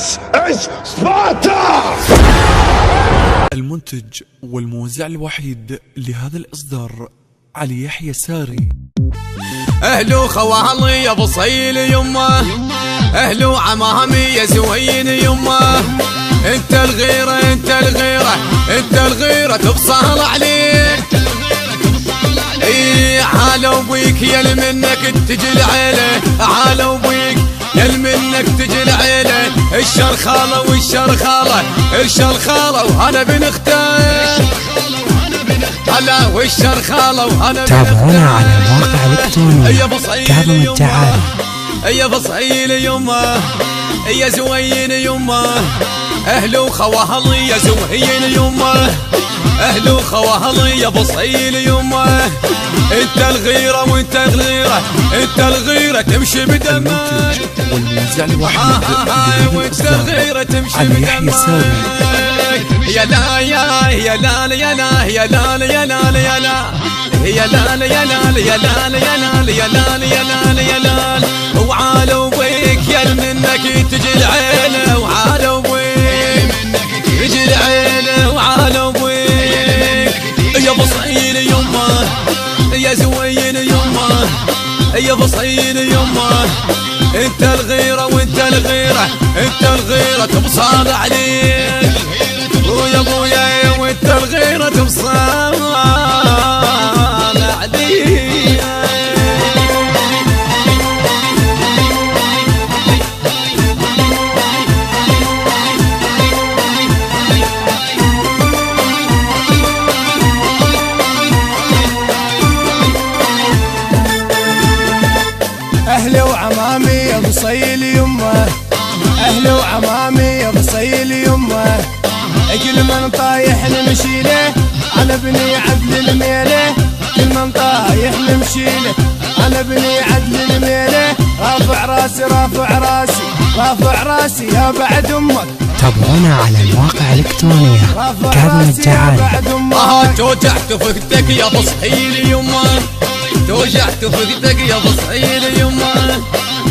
This is Sparta! المنتج والموزع الوحيد لهذا الإصدار علي يحيى ساري. أهلو خوالي يا بصيل يمه، أهلو عمامي يا زوين يمه، انت الغيرة انت الغيرة انت الغيرة تفصل عليك. اي عالوا بيك يل منك تجي العيلة، عالوا بيك يل منك تجي العيلة، الشرخالة والشرخالة الشرخالة وأنا بنختار هلا والشرخالة وأنا تابعونا على المواقع الإلكترونية كاظم التعالي. يا بصيل يمه يا زوين يمه، أهلو خوالي يا زوين يمه، أهلو خوالي يا بصيل يمه، انت الغيرة وانت الغيرة انت الغيرة تمشي بدمك. المنتج والموزع الوحيد وانت الغيرة تمشي علي يحيى ساري. يا لا يا لا يا لا يا لا يا لا يا لا يا لا يا لا يا لا يا لا يا لا يا لا يا لا وعالوا بيك يا منك تجي العيلة، وعالوا بيك تجي العيلة وعالوا بيك يا بصيل يمه يا زوين يمه يا بصيل يمه، انت الغيرة وانت الغيرة انت الغيرة تبصر عليك، ويا ابويا وانت الغيرة تبصر عليك. أهلي وعمامي يا بصيل يمه، أهلي وعمامي يا بصيل يمه، كل من طايح نمشيله أنا بني عدل الميله، كل من طايح نمشيله أنا بني عدل الميله، رافع راسي رافع راسي رافع راسي يا بعد أمك. تابعونا على المواقع الإلكترونية كاظم التعالي. توجعت فقدك يا بصيل يمه، توجعت فقدك يا بصيل يمه،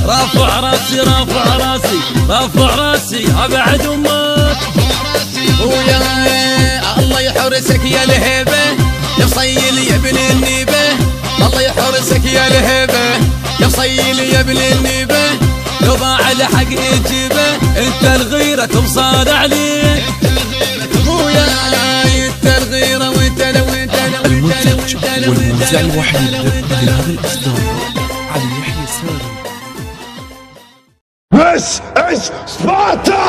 رافع راسي رافع راسي رافع راسي ابعد امك. ويا الله يحرسك يا الهيبه يا بصيل يا ابن النيبه، الله يحرسك يا الهيبه يا بصيل يا ابن النيبه، لو باع الحق يجيبه انت الغيره تبصر عليك. ويا انت الغيره وانت وانت المنتج والموزع الوحيد لهذا الإصدار علي يحيى ساري. This is Sparta!